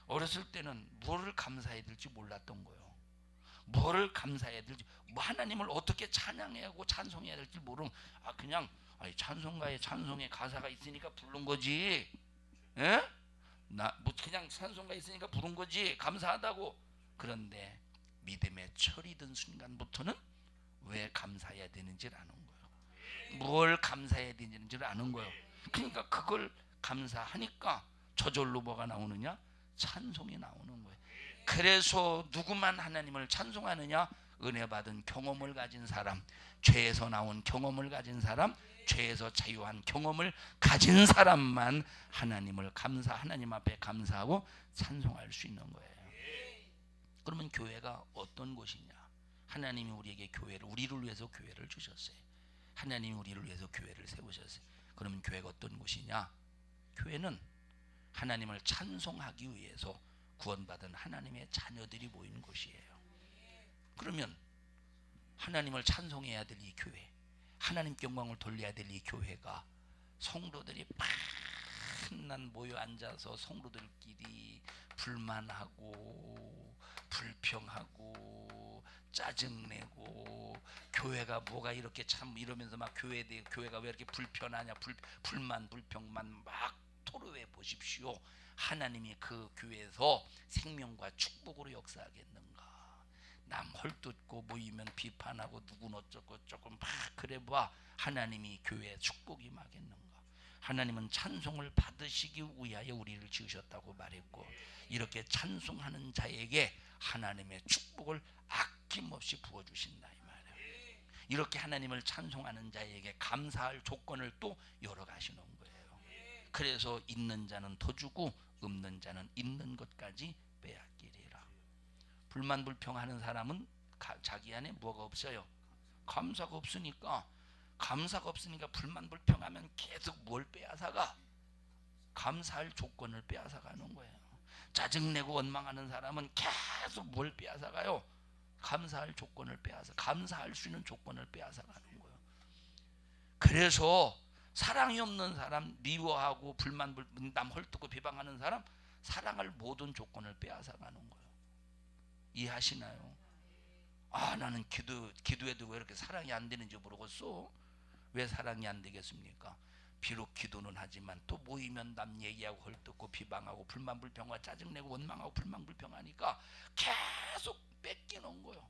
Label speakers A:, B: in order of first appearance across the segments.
A: 어렸을 때는 뭐를 감사해야 될지 몰랐던 거예요. 뭐를 감사해야 될지, 뭐 하나님을 어떻게 찬양해야 하고 찬송해야 될지 모르는, 그냥 찬송가에 찬송의 가사가 있으니까 부른 거지. 예? 뭐 그냥 찬송가 있으니까 부른 거지. 감사하다고. 그런데 믿음의 철이 든 순간부터는 왜 감사해야 되는지를 아는 거예요. 뭘 감사해야 되는지를 아는 거예요. 그러니까 그걸 감사하니까 저절로 뭐가 나오느냐? 찬송이 나오는 거예요. 그래서 누구만 하나님을 찬송하느냐? 은혜 받은 경험을 가진 사람, 죄에서 나온 경험을 가진 사람, 죄에서 자유한 경험을 가진 사람만 하나님을 하나님 앞에 감사하고 찬송할 수 있는 거예요. 그러면 교회가 어떤 곳이냐? 하나님이 우리에게 우리를 위해서 교회를 주셨어요. 하나님이 우리를 위해서 교회를 세우셨어요. 그러면 교회가 어떤 곳이냐? 교회는 하나님을 찬송하기 위해서 구원받은 하나님의 자녀들이 모인 곳이에요. 그러면 하나님을 찬송해야 될 이 교회, 하나님께 영광을 돌려야 될 이 교회가 성도들이 만난 모여 앉아서 성도들끼리 불만하고 불평하고 짜증내고, 교회가 뭐가 이렇게 참 이러면서 막 교회가 왜 이렇게 불편하냐, 불만 불평만 막 토로해 보십시오. 하나님이 그 교회에서 생명과 축복으로 역사하겠는가? 남 헐뜯고 모이면 비판하고 누군 어쩌고 조금 막 그래봐. 하나님이 교회에 축복이 임하겠는가? 하나님은 찬송을 받으시기 위하여 우리를 지으셨다고 말했고, 이렇게 찬송하는 자에게 하나님의 축복을 아낌없이 부어주신다 이 말이에요. 이렇게 하나님을 찬송하는 자에게 감사할 조건을 또 열어가시는 거예요. 그래서 있는 자는 더 주고 없는 자는 있는 것까지 빼앗기리라. 불만 불평하는 사람은 자기 안에 뭐가 없어요? 감사가 없으니까. 감사가 없으니까 불만 불평하면 계속 뭘 빼앗아가? 감사할 조건을 빼앗아가는 거예요. 짜증내고 원망하는 사람은 계속 뭘 빼앗아가요? 감사할 조건을 감사할 수 있는 조건을 빼앗아가는 거예요. 그래서 사랑이 없는 사람, 미워하고 남 헐뜯고 비방하는 사람, 사랑할 모든 조건을 빼앗아가는 거예요. 이해하시나요? 나는 기도해도 왜 이렇게 사랑이 안 되는지 모르겠어. 왜 사랑이 안 되겠습니까? 비록 기도는 하지만 또 모이면 남 얘기하고 헐뜯고 비방하고 불만 불평하고 짜증내고 원망하고 불만 불평하니까 계속 뺏기는 거예요.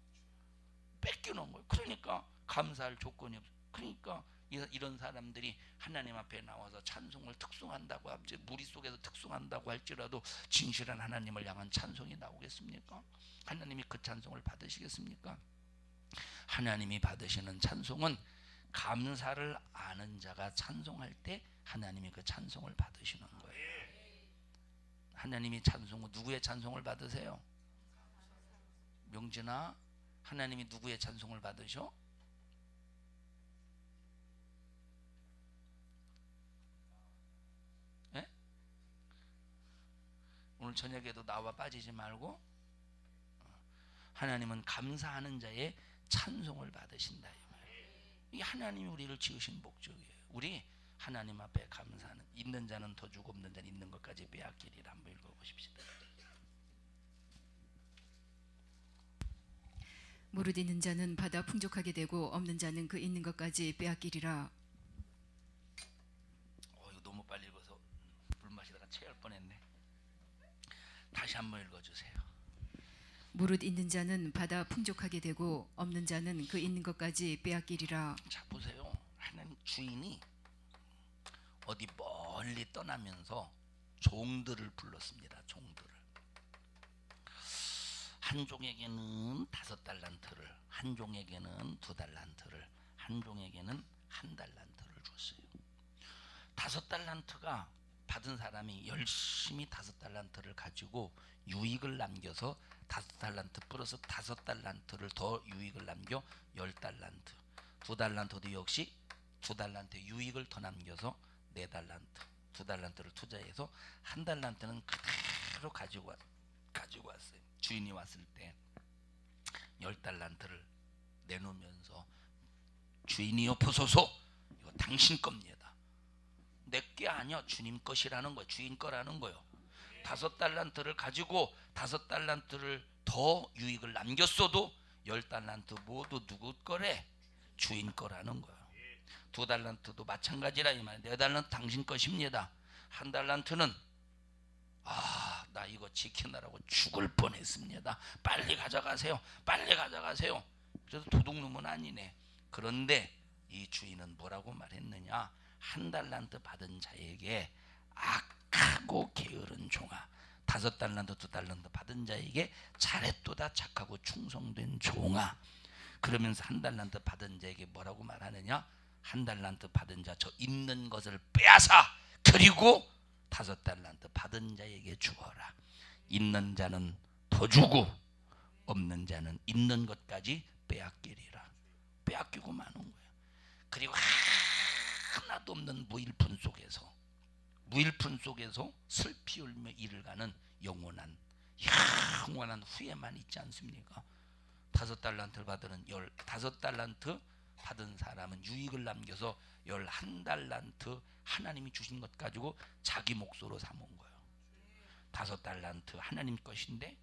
A: 그러니까 감사할 조건이 없어요. 그러니까 이런 사람들이 하나님 앞에 나와서 찬송을 특송한다고 하지, 무리 속에서 특송한다고 할지라도 진실한 하나님을 향한 찬송이 나오겠습니까? 하나님이 그 찬송을 받으시겠습니까? 하나님이 받으시는 찬송은 감사를 아는 자가 찬송할 때 하나님이 그 찬송을 받으시는 거예요. 하나님이 누구의 찬송을 받으세요? 명진아, 하나님이 누구의 찬송을 받으셔? 네? 오늘 저녁에도 나와 빠지지 말고, 하나님은 감사하는 자의 찬송을 받으신다. 이게 하나님이 우리를 지으신 목적이에요. 우리 하나님 앞에 감사하는, 있는 자는 더 주고 없는 자는 있는 것까지 빼앗기리라. 한번 읽어보십시오.
B: 무릇 있는 자는 받아 풍족하게 되고 없는 자는 그 있는 것까지 빼앗기리라.
A: 이거 너무 빨리 읽어서 물 마시다가 체할 뻔했네. 다시 한번 읽어주세요.
B: 무릇 있는 자는 받아 풍족하게 되고 없는 자는 그 있는 것까지 빼앗기리라.
A: 자, 보세요. 하나님 주인이 어디 멀리 떠나면서 종들을 불렀습니다. 종들을. 한 종에게는 5달란트를, 한 종에게는 2달란트를, 한 종에게는 1달란트를 줬어요. 5달란트가 받은 사람이 열심히 5달란트를 가지고 유익을 남겨서 5달란트 플러스 5달란트를 더 유익을 남겨 10달란트. 2달란트도 역시 2달란트 유익을 더 남겨서 4달란트. 2달란트를 투자해서 1달란트는 그대로 가지고 왔어요. 주인이 왔을 때 10달란트를 내놓으면서, 주인이여 보소서, 이거 당신 겁니다. 내 게 아니야. 주님 것이라는 거예요. 주인 거라는 거예요. 5달란트를 가지고 5달란트를 더 유익을 남겼어도 10달란트 모두 누구 거래? 주인 거라는 거예요. 2달란트도 마찬가지라 이 말이에요. 4달란트 당신 것입니다. 1달란트는 나 이거 지키느라고 죽을 뻔했습니다. 빨리 가져가세요. 빨리 가져가세요. 그래도 도둑놈은 아니네. 그런데 이 주인은 뭐라고 말했느냐? 1달란트 받은 자에게 악하고 게으른 종아, 5달란트 2달란트 받은 자에게 잘했도다 착하고 충성된 종아. 그러면서 1달란트 받은 자에게 뭐라고 말하느냐? 1달란트 받은 자 저 있는 것을 빼앗아 그리고 5달란트 받은 자에게 주어라. 있는 자는 더 주고 없는 자는 있는 것까지 빼앗기리라. 빼앗기고 마는 거예요. 그리고 하나도 없는 무일푼 속에서 슬피 울며 이를 가는 영원한 후회만 있지 않습니까? 5달란트를 받은 15달란트 받은 사람은 유익을 남겨서 11달란트 하나님이 주신 것 가지고 자기 몫으로 삼은 거예요. 5달란트 하나님 것인데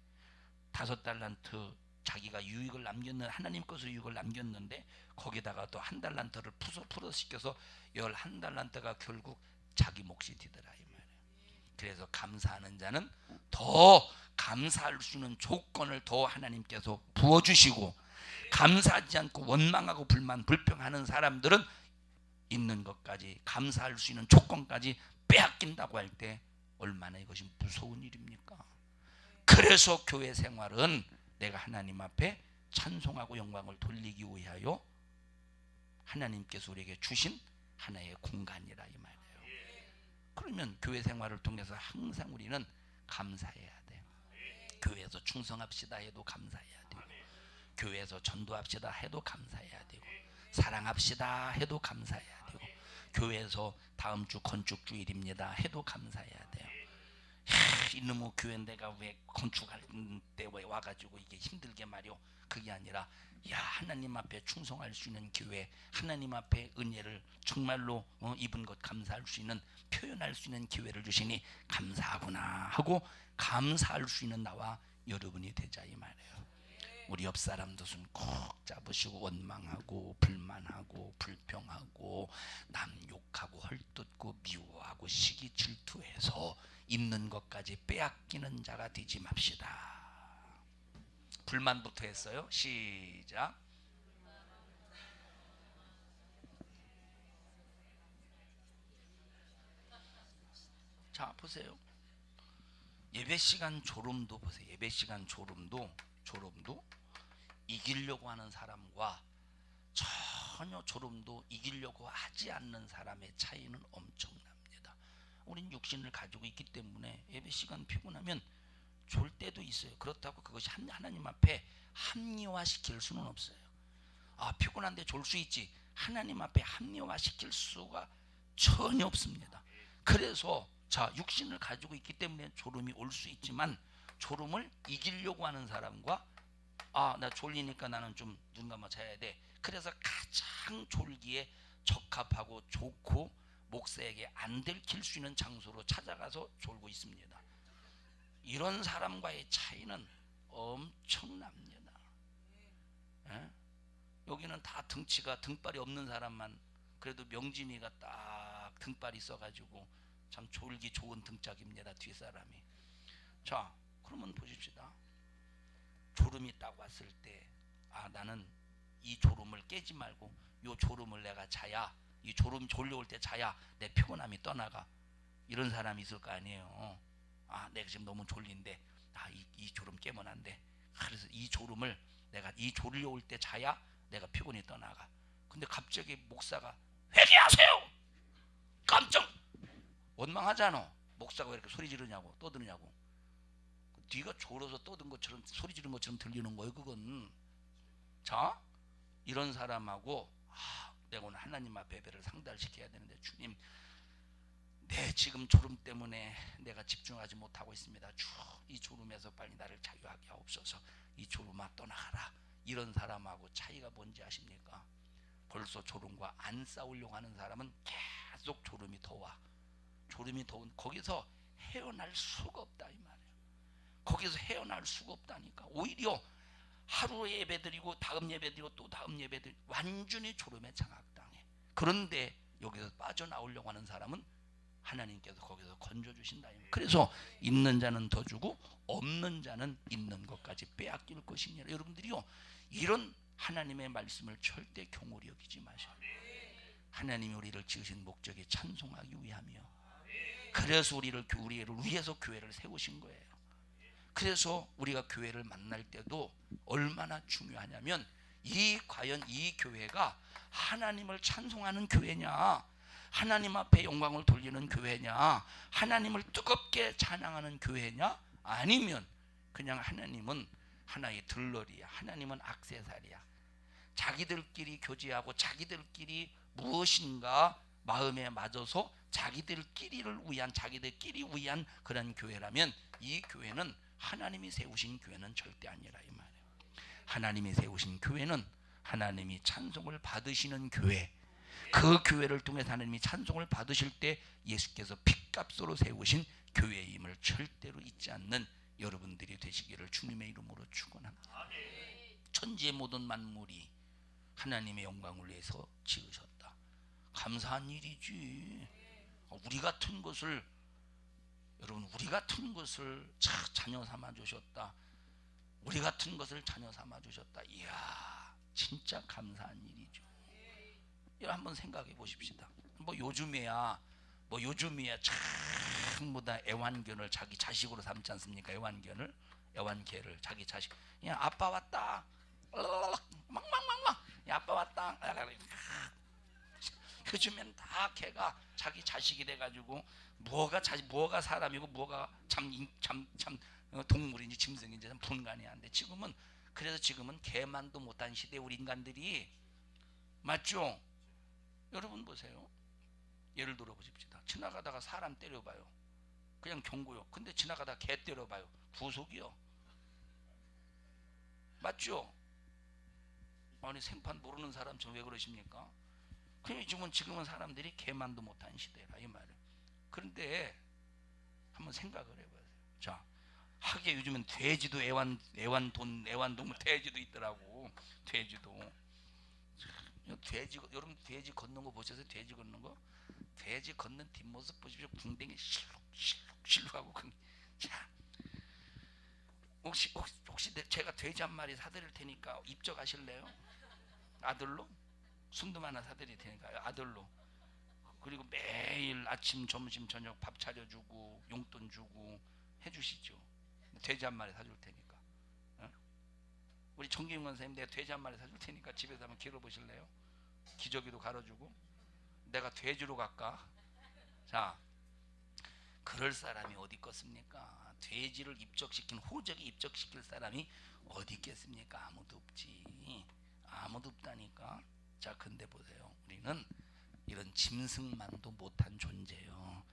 A: 5달란트 자기가 유익을 남겼는 하나님 것으로 유익을 남겼는데 거기다가 또 1달란트를 풀어시켜서 11달란트가 결국 자기 몫이 되더라 이 말이에요. 그래서 감사하는 자는 더 감사할 수 있는 조건을 더 하나님께서 부어주시고, 감사하지 않고 원망하고 불평하는 사람들은 있는 것까지 감사할 수 있는 조건까지 빼앗긴다고 할 때 얼마나 이것이 무서운 일입니까? 그래서 교회 생활은 내가 하나님 앞에 찬송하고 영광을 돌리기 위하여 하나님께서 우리에게 주신 하나의 공간이라 이 말이에요. 그러면 교회 생활을 통해서 항상 우리는 감사해야 돼요. 교회에서 충성합시다 해도 감사해야 되고, 교회에서 전도합시다 해도 감사해야 되고, 사랑합시다 해도 감사해야 되고, 교회에서 다음 주 건축주일입니다 해도 감사해야 돼요. 이놈의 교회 내가 왜 건축할 때 왜 와가지고 이게 힘들게 말이오. 그게 아니라 하나님 앞에 충성할 수 있는 교회, 하나님 앞에 은혜를 정말로 입은 것 감사할 수 있는, 표현할 수 있는 기회를 주시니 감사하구나 하고 감사할 수 있는 나와 여러분이 되자 이 말이에요. 우리 옆 사람도 손 꼭 잡으시고 원망하고 불만하고 불평하고 남 욕하고 헐뜯고 미워하고 시기 질투해서 있는 것까지 빼앗기는 자가 되지 맙시다. 불만부터 했어요. 시작. 자 보세요. 예배 시간 졸음도 보세요. 예배 시간 졸음도 이기려고 하는 사람과 전혀 졸음도 이기려고 하지 않는 사람의 차이는 엄청납니다. 우린 육신을 가지고 있기 때문에 예배 시간 피곤하면 졸 때도 있어요. 그렇다고 그것이 하나님 앞에 합리화시킬 수는 없어요. 피곤한데 졸 수 있지, 하나님 앞에 합리화시킬 수가 전혀 없습니다. 그래서 육신을 가지고 있기 때문에 졸음이 올 수 있지만, 졸음을 이기려고 하는 사람과 나 졸리니까 나는 좀 눈 감아 자야 돼. 그래서 가장 졸기에 적합하고 좋고 목사에게 안 들킬 수 있는 장소로 찾아가서 졸고 있습니다. 이런 사람과의 차이는 엄청납니다. 여기는 다 등발이 없는 사람만, 그래도 명진이가 딱 등발이 있어가지고 참 졸기 좋은 등짝입니다. 뒷사람이. 자 그러면 보십시다. 졸음이 딱 왔을 때 나는 이 졸음을 깨지 말고 이 졸음을 내가 자야, 이 졸음 졸려올 때 자야 내 피곤함이 떠나가. 이런 사람이 있을 거 아니에요. 내가 지금 너무 졸린데 이 졸음 깨면 안 돼. 그래서 이 졸음을 내가 이 졸려올 때 자야 내가 피곤이 떠나가. 근데 갑자기 목사가 회개하세요! 깜짝 원망하잖아. 목사가 왜 이렇게 소리 지르냐고 떠드느냐고. 네가 졸어서 떠든 것처럼 소리 지른 것처럼 들리는 거예요 그건. 자 이런 사람하고 내가 오늘 하나님 앞에 예배를 상달시켜야 되는데, 주님 내 지금 졸음 때문에 내가 집중하지 못하고 있습니다. 이 졸음에서 빨리 나를 자유하게 하옵소서. 이 졸음아 떠나가라. 이런 사람하고 차이가 뭔지 아십니까? 벌써 졸음과 안 싸우려고 하는 사람은 계속 졸음이 더와. 졸음이 더운 거기서 헤어날 수가 없다 이 말이에요. 거기서 헤어날 수가 없다니까. 오히려 하루 예배드리고 다음 예배드리고 또 다음 예배드리고 완전히 졸음에 장악당해. 그런데 여기서 빠져나오려고 하는 사람은 하나님께서 거기서 건져주신다. 그래서 있는 자는 더 주고 없는 자는 있는 것까지 빼앗길 것이니라. 여러분들이요, 이런 하나님의 말씀을 절대 경홀히 여기지 마셔요. 하나님이 우리를 지으신 목적이 찬송하기 위함이요. 그래서 우리를 위해서 교회를 세우신 거예요. 그래서 우리가 교회를 만날 때도 얼마나 중요하냐면 과연 이 교회가 하나님을 찬송하는 교회냐, 하나님 앞에 영광을 돌리는 교회냐, 하나님을 뜨겁게 찬양하는 교회냐, 아니면 그냥 하나님은 하나의 들러리야, 하나님은 액세서리야, 자기들끼리 교제하고 자기들끼리 무엇인가 마음에 맞아서 자기들끼리 위한 그런 교회라면 이 교회는 하나님이 세우신 교회는 절대 아니라 이 말이에요. 하나님이 세우신 교회는 하나님이 찬송을 받으시는 교회, 그 교회를 통해서 하나님이 찬송을 받으실 때 예수께서 핏값으로 세우신 교회임을 절대로 잊지 않는 여러분들이 되시기를 주님의 이름으로 축원합니다. 천지의 모든 만물이 하나님의 영광을 위해서 지으셨다. 감사한 일이지. 우리 같은 것을 자녀 삼아 주셨다. 우리 같은 것을 자녀 삼아 주셨다. 이야, 진짜 감사한 일이죠. 이거 한번 생각해 보십시다. 요즘이야 전부 다 애완견을 자기 자식으로 삼지 않습니까? 애완개를 자기 자식. 야, 아빠 왔다. 막막막막. 야, 아빠 왔다. 요즘엔 다 개가 자기 자식이 돼가지고 뭐가 사람이고 뭐가 참 동물인지 짐승인지 참 분간이 안 돼. 그래서 지금은 개만도 못한 시대 우리 인간들이, 맞죠? 여러분 보세요. 예를 들어 보십시다. 지나가다가 사람 때려봐요. 그냥 경고요. 근데 지나가다가 개 때려봐요. 구속이요. 맞죠? 아니, 생판 모르는 사람처럼 왜 그러십니까? 지금은 사람들이 개만도 못한 시대라 이 말이에요. 그런데 한번 생각을 해봐요. 자, 하기에 요즘은 돼지도 애완동물 돼지도 있더라고. 여러분 돼지 걷는 거 보셨어요? 돼지 걷는 거? 돼지 걷는 뒷모습 보십시오. 궁뎅이 실룩실룩하고. 자, 혹시 제가 돼지 한 마리 사드릴 테니까 입적하실래요? 아들로? 순금 하나 사드릴 테니까 아들로. 그리고 매일 아침 점심 저녁 밥 차려주고 용돈 주고 해주시죠. 돼지 한 마리 사줄 테니까. 어? 우리 정기훈 선생님, 내가 돼지 한 마리 사줄 테니까 집에서 한번 길어보실래요? 기저귀도 갈아주고. 내가 돼지로 갈까? 자, 그럴 사람이 어디 있겠습니까? 돼지를 호적에 입적시킬 사람이 어디 있겠습니까? 아무도 없지. 아무도 없다니까. 자, 근데 보세요. 우리는 이런 짐승만도 못한 존재요.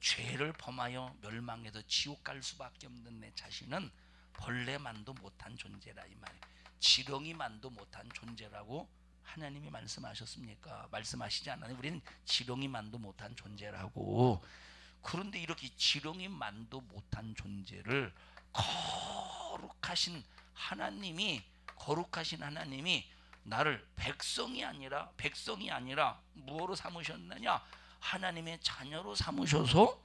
A: 죄를 범하여 멸망해서 지옥 갈 수밖에 없는 내 자신은 벌레만도 못한 존재라 이 말이에요. 지렁이만도 못한 존재라고 하나님이 말씀하셨습니까? 말씀하시지 않나요? 우리는 지렁이만도 못한 존재라고. 그런데 이렇게 지렁이만도 못한 존재를 거룩하신 하나님이 나를 백성이 아니라 무엇으로 삼으셨느냐? 하나님의 자녀로 삼으셔서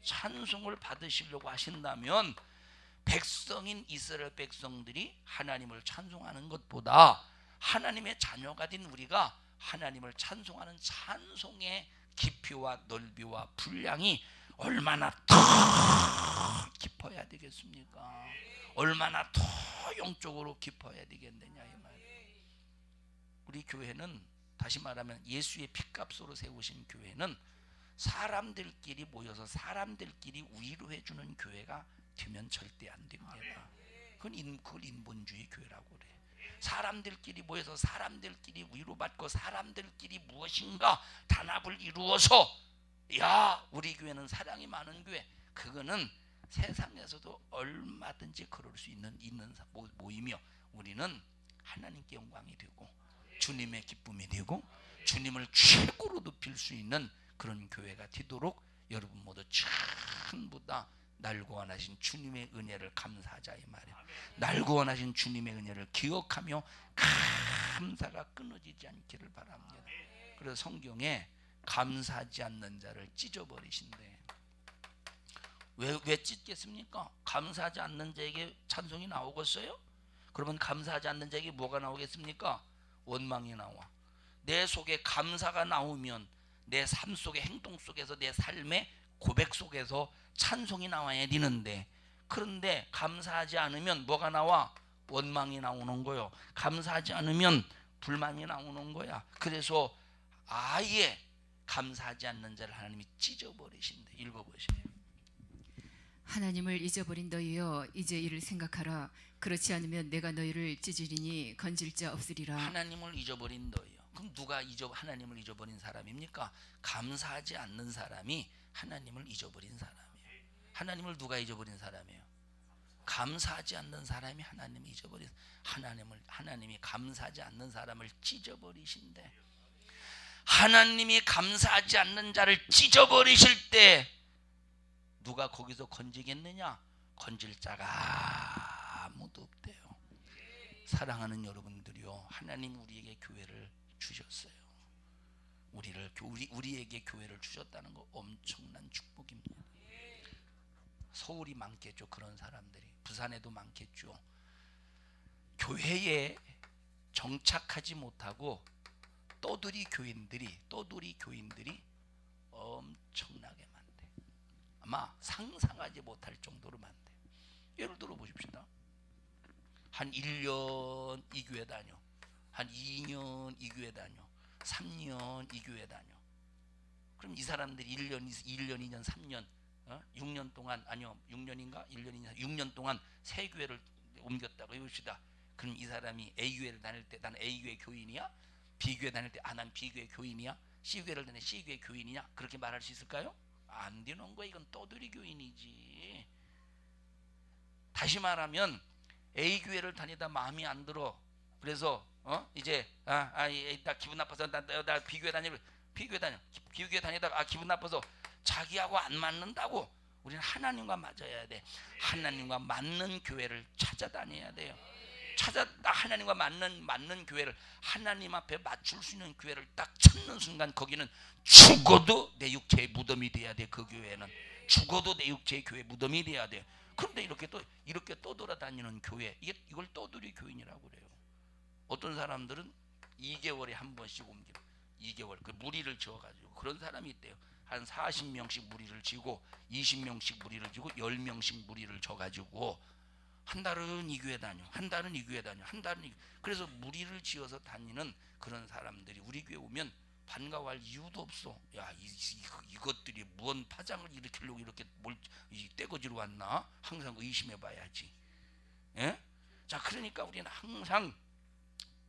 A: 찬송을 받으시려고 하신다면, 백성인 이스라엘 백성들이 하나님을 찬송하는 것보다 하나님의 자녀가 된 우리가 하나님을 찬송하는 찬송의 깊이와 넓이와 분량이 얼마나 더 깊어야 되겠습니까? 얼마나 더 영적으로 깊어야 되겠느냐 이 말이에요. 우리 교회는, 다시 말하면 예수의 핏값으로 세우신 교회는 사람들끼리 모여서 사람들끼리 위로해 주는 교회가 되면 절대 안 됩니다. 그걸 인본주의 교회라고 그래. 사람들끼리 모여서 사람들끼리 위로받고 사람들끼리 무엇인가 단합을 이루어서, 야, 우리 교회는 사랑이 많은 교회, 그거는 세상에서도 얼마든지 그럴 수 있는 모임이요. 우리는 하나님께 영광이 되고 주님의 기쁨이 되고 주님을 최고로 높일 수 있는 그런 교회가 되도록 여러분 모두 전부 다 날 구원하신 주님의 은혜를 감사하자 이 말이에요. 날 구원하신 주님의 은혜를 기억하며 감사가 끊어지지 않기를 바랍니다. 그래서 성경에 감사하지 않는 자를 찢어버리신대. 왜 찢겠습니까? 감사하지 않는 자에게 찬송이 나오겠어요? 그러면 감사하지 않는 자에게 뭐가 나오겠습니까? 원망이 나와. 내 속에 감사가 나오면 내 삶 속에, 행동 속에서, 내 삶의 고백 속에서 찬송이 나와야 되는데, 그런데 감사하지 않으면 뭐가 나와? 원망이 나오는 거요. 감사하지 않으면 불만이 나오는 거야. 그래서 아예 감사하지 않는 자를 하나님이 찢어버리신대. 읽어보세요.
B: 하나님을 잊어버린 너희여 이제 이를 생각하라. 그렇지 않으면 내가 너희를 찢으리니 건질 자 없으리라.
A: 하나님을 잊어버린 너희요. 그럼 누가 하나님을 잊어버린 사람입니까? 감사하지 않는 사람이 하나님을 잊어버린 사람이에요. 하나님을 누가 잊어버린 사람이에요? 감사하지 않는 사람이 하나님을 잊어버린, 하나님이 감사하지 않는 사람을 찢어버리신대. 하나님이 감사하지 않는 자를 찢어버리실 때 누가 거기서 건지겠느냐? 건질 자가 아무도 없대요. 사랑하는 여러분들이요, 하나님 우리에게 교회를 주셨어요. 우리에게 교회를 주셨다는 거 엄청난 축복입니다. 서울이 많겠죠. 그런 사람들이 부산에도 많겠죠. 교회에 정착하지 못하고 떠돌이 교인들이 엄청나게 많대. 아마 상상하지 못할 정도로 많대. 예를 들어 보십시다. 한 1년 이 교회 다녀, 한 2년 이 교회 다녀, 3년 이 교회 다녀. 그럼 이 사람들이 1년, 2년, 3년, 6년 동안, 아니요 6년인가? 1년, 2년, 6년 동안 세 교회를 옮겼다고 해봅시다. 그럼 이 사람이 A 교회를 다닐 때 나는 A 교회 교인이야? B 교회 다닐 때 난 B 교회 교인이야? C 교회를 다닐 때 C 교회 교인이냐? 그렇게 말할 수 있을까요? 안 되는 거야. 이건 떠돌이 교인이지. 다시 말하면 A 교회를 다니다 마음이 안 들어. 그래서 이제 나 기분 나빠서 나 B 교회 다니고 B 교회 다니다가 기분 나빠서 자기하고 안 맞는다고. 우리는 하나님과 맞아야 돼. 하나님과 맞는 교회를 찾아다녀야 돼요. 하나님과 맞는 교회를, 하나님 앞에 맞출 수 있는 교회를 딱 찾는 순간 거기는 죽어도 내 육체의 무덤이 돼야 돼. 그 교회는 죽어도 내 육체의 교회 무덤이 돼야 돼. 그런데 이렇게 떠돌아다니는 교회, 이걸 떠돌이 교인이라고 그래요. 어떤 사람들은 2개월에 한 번씩 옮겨. 2개월 그 무리를 지어가지고 그런 사람이 있대요. 한 40명씩 무리를 지고 20명씩 무리를 지고 10명씩 무리를 져가지고 한 달은 이 교회 다녀, 한 달은 이 교회 다녀, 한 달은 그래서 무리를 지어서 다니는 그런 사람들이 우리 교회 오면 반가워할 이유도 없어. 야, 이것들이 무언 파장을 일으키려고 이렇게 떼거지로 왔나? 항상 의심해봐야지. 예? 자, 그러니까 우리는 항상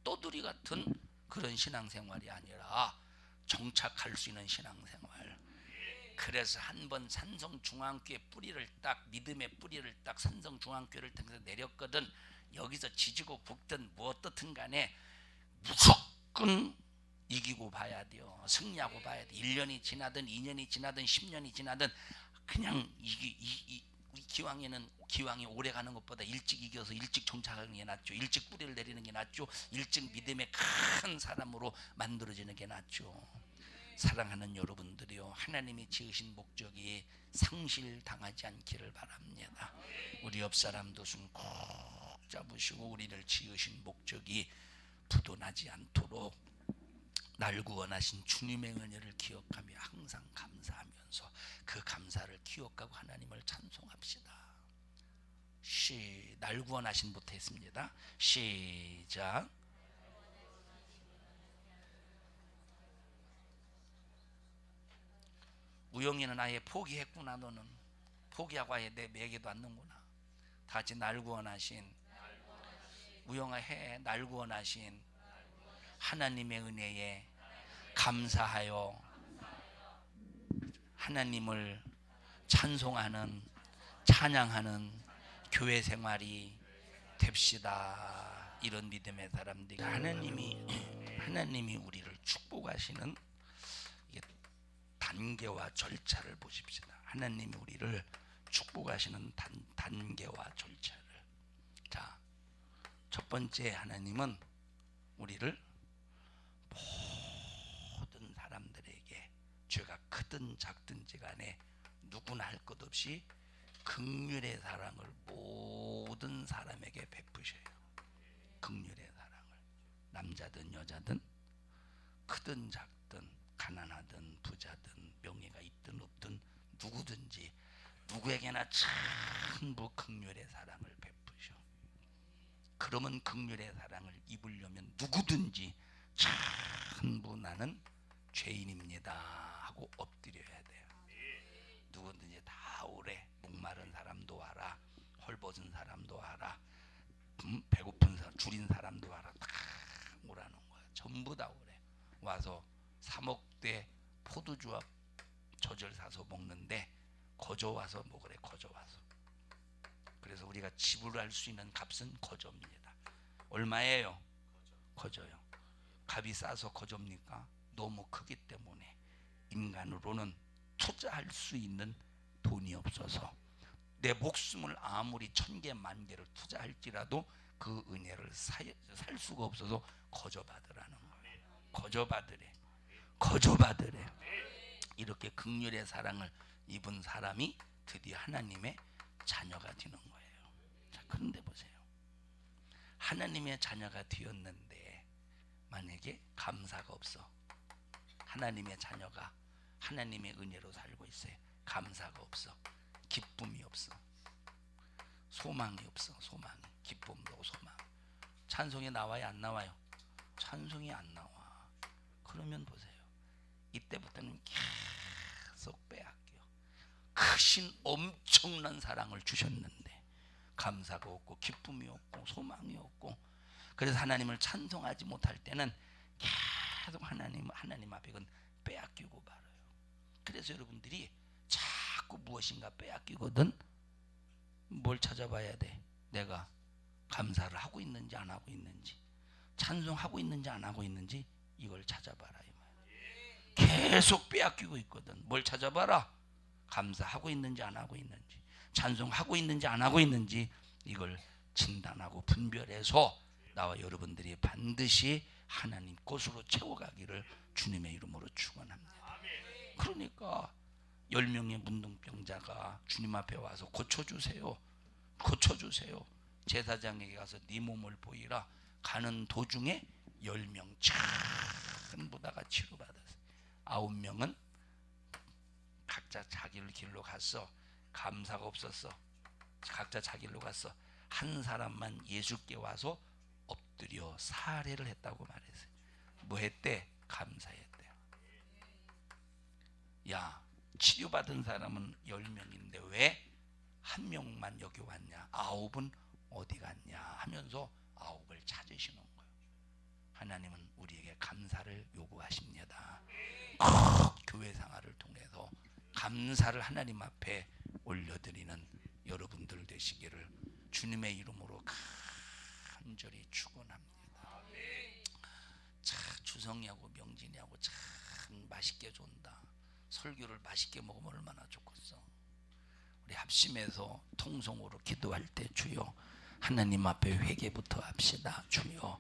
A: 떠돌이 같은 그런 신앙생활이 아니라 정착할 수 있는 신앙생활. 그래서 한번 산성중앙교회 뿌리를 딱, 믿음의 뿌리를 딱 산성중앙교회를 통해서 내렸거든. 여기서 지지고 볶든 뭐 어떻든 간에 무조건 이기고 봐야 돼요. 승리하고 봐야 돼. 1년이 지나든 2년이 지나든 10년이 지나든 그냥 기왕이 오래 가는 것보다 일찍 이겨서 일찍 정착하는 게 낫죠. 일찍 뿌리를 내리는 게 낫죠. 일찍 믿음의 큰 사람으로 만들어지는 게 낫죠. 사랑하는 여러분들이요, 하나님이 지으신 목적이 상실당하지 않기를 바랍니다. 우리 옆 사람도 손 꼭 잡으시고 우리를 지으신 목적이 부도나지 않도록 날 구원하신 주님의 은혜를 기억하며 항상 감사하면서 그 감사를 기억하고 하나님을 찬송합시다. 날 구원하신 부터 했습니다. 시작. 우영이는 아예 포기했구나. 너는 포기하고 아예 내게도 않는구나. 다 같이 날 구원하신, 우영아 해. 날 구원하신 하나님의 은혜에 감사하여 하나님을 찬송하는, 찬양하는 교회 생활이 됩시다. 이런 믿음의 사람들이, 하나님이 우리를 축복하시는 단계와 절차를 보십시다. 하나님이 우리를 축복하시는 단계와 절차를. 자, 첫 번째, 하나님은 우리를 모든 사람들에게 죄가 크든 작든지 간에 누구나 할 것 없이 긍휼의 사랑을 모든 사람에게 베푸셔요. 긍휼의 사랑을. 남자든 여자든 크든 작든 가난하든 부자든 명예가 있든 없든 누구든지 누구에게나 전부 긍휼의 사랑을 베푸셔. 그러면 긍휼의 사랑을 입으려면 누구든지 전부 나는 죄인입니다 하고 엎드려야 돼요. 누구든지 다 오래. 목마른 사람도 와라, 헐벗은 사람도 와라, 배고픈 사람, 줄인 사람도 와라, 다 오라는 거야. 전부 다 오래. 와서 3억 대 포도주와 젖을 사서 먹는데 거저 와서 먹으래. 거저 와서. 그래서 우리가 지불할 수 있는 값은 거저입니다. 얼마예요? 거저요. 값이 싸서 거저입니까? 너무 크기 때문에 인간으로는 투자할 수 있는 돈이 없어서 내 목숨을 아무리 1000개, 10,000개를 투자할지라도 그 은혜를 살 수가 없어서 거저받으라는 거예요. 거저받으래. 거저받으래. 이렇게 긍휼의 사랑을 입은 사람이 드디어 하나님의 자녀가 되는 거예요. 자, 그런데 보세요. 하나님의 자녀가 되었는데 만약에 감사가 없어. 하나님의 자녀가 하나님의 은혜로 살고 있어요. 감사가 없어. 기쁨이 없어. 소망이 없어. 소망이. 기쁨도 소망. 찬송이 나와요? 안 나와요? 찬송이 안 나와. 그러면 보세요. 이때부터는 계속 빼앗겨. 크신 엄청난 사랑을 주셨는데 감사가 없고 기쁨이 없고 소망이 없고, 그래서 하나님을 찬송하지 못할 때는 계속 하나님 앞에 그건 빼앗기고 말아요. 그래서 여러분들이 자꾸 무엇인가 빼앗기거든. 뭘 찾아봐야 돼? 내가 감사를 하고 있는지 안 하고 있는지, 찬송하고 있는지 안 하고 있는지, 이걸 찾아봐라 이 말이야. 계속 빼앗기고 있거든. 뭘 찾아봐라? 감사하고 있는지 안 하고 있는지, 찬송하고 있는지 안 하고 있는지, 이걸 진단하고 분별해서 나와 여러분들이 반드시 하나님 곳으로 채워가기를 주님의 이름으로 축원합니다. 그러니까 10명의 문둥병자가 주님 앞에 와서 고쳐주세요, 고쳐주세요. 제사장에게 가서 네 몸을 보이라. 가는 도중에 10명 전부 다가 치료받았어요. 9명은 각자 자기 길로 갔어. 감사가 없었어. 각자 자기 길로 갔어. 한 사람만 예수께 와서 엎드려 사례를 했다고 말했어요. 뭐 했대? 감사했대요. 야, 치료받은 사람은 10명인데 왜 한 명만 여기 왔냐? 9은 어디 갔냐? 하면서 9을 찾으시는 거예요. 하나님은 우리에게 감사를 요구하십니다. 교회 생활을 통해서 감사를 하나님 앞에 올려드리는 여러분들 되시기를 주님의 이름으로 간절히 축원합니다. 참 주성이하고 명진이하고 참 맛있게 준다. 설교를 맛있게 먹으면 얼마나 좋겠어. 우리 합심해서 통성으로 기도할 때 주여 하나님 앞에 회개부터 합시다. 주여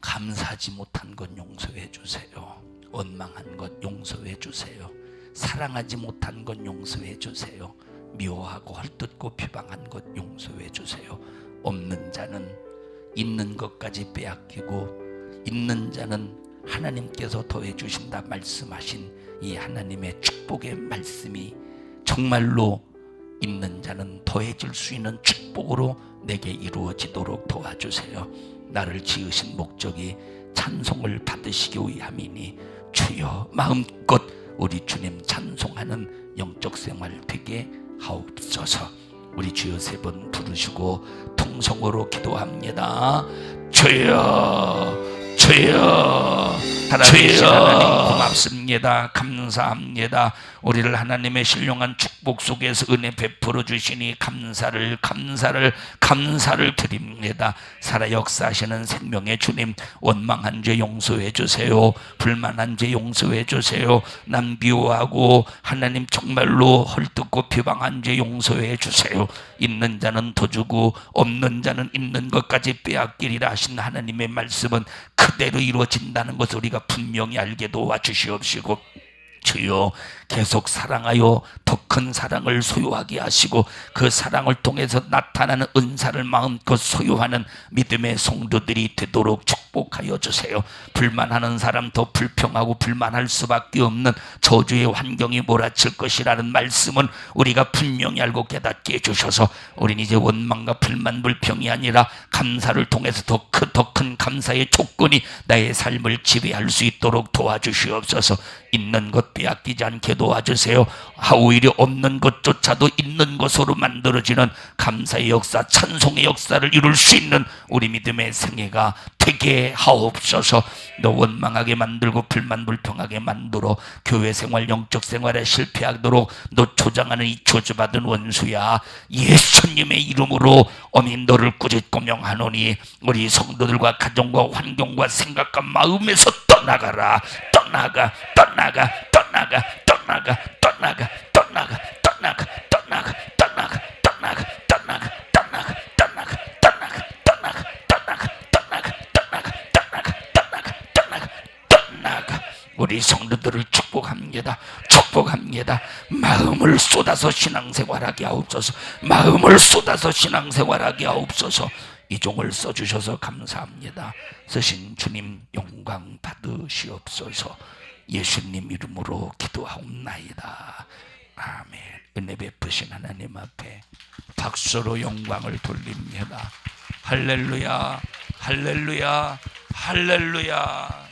A: 감사하지 못한 것 용서해 주세요. 원망한 것 용서해 주세요. 사랑하지 못한 것 용서해 주세요. 미워하고 헐뜯고 비방한 것 용서해 주세요. 없는 자는 있는 것까지 빼앗기고 있는 자는 하나님께서 더해 주신다 말씀하신 이 하나님의 축복의 말씀이 정말로 있는 자는 더해질 수 있는 축복으로 내게 이루어지도록 도와주세요. 나를 지으신 목적이 찬송을 받으시기 위함이니 주여 마음껏 우리 주님 찬송하는 영적 생활 되게 하옵소서. 우리 주여 3번 부르시고 통성으로 기도합니다. 주여 주여, 살아계신 하나님 고맙습니다. 감사합니다. 우리를 하나님의 신령한 축복 속에서 은혜 베풀어 주시니 감사를 드립니다. 살아 역사하시는 생명의 주님, 원망한 죄 용서해 주세요. 불만한 죄 용서해 주세요. 남 미워하고 하나님 정말로 헐뜯고 비방한 죄 용서해 주세요. 있는 자는 더 주고 없는 자는 있는 것까지 빼앗기리라 하신 하나님의 말씀은 그대로 이루어진다는 것을 우리가 분명히 알게 도와주시옵시고, 주여 계속 사랑하여 더 큰 사랑을 소유하게 하시고 그 사랑을 통해서 나타나는 은사를 마음껏 소유하는 믿음의 성도들이 되도록 축복하여 주세요. 불만하는 사람 더 불평하고 불만할 수밖에 없는 저주의 환경이 몰아칠 것이라는 말씀은 우리가 분명히 알고 깨닫게 해주셔서 우린 이제 원망과 불만 불평이 아니라 감사를 통해서 더 큰 감사의 조건이 나의 삶을 지배할 수 있도록 도와주시옵소서. 있는 것 빼앗기지 않게 도와주세요. 오히려 없는 것조차도 있는 것으로 만들어지는 감사의 역사, 찬송의 역사를 이룰 수 있는 우리 믿음의 생애가 되게 하옵소서. 너 원망하게 만들고 불만 불평하게 만들어 교회 생활, 영적 생활에 실패하도록 너 조장하는 이 저주받은 원수야, 예수님의 이름으로 어미 너를 꾸짖고 명하노니 우리 성도들과 가정과 환경과 생각과 마음에서 떠나가라. 떠나가. 우리 성도들을 축복합니다. 마음을 쏟아서 신앙생활하게 하옵소서. 이 종을 써주셔서 감사합니다. 쓰신 주님 영광 받으시옵소서. 예수님 이름으로 기도하옵나이다. 아멘. 은혜 베푸신 하나님 앞에 박수로 영광을 돌립니다. 할렐루야, 할렐루야, 할렐루야.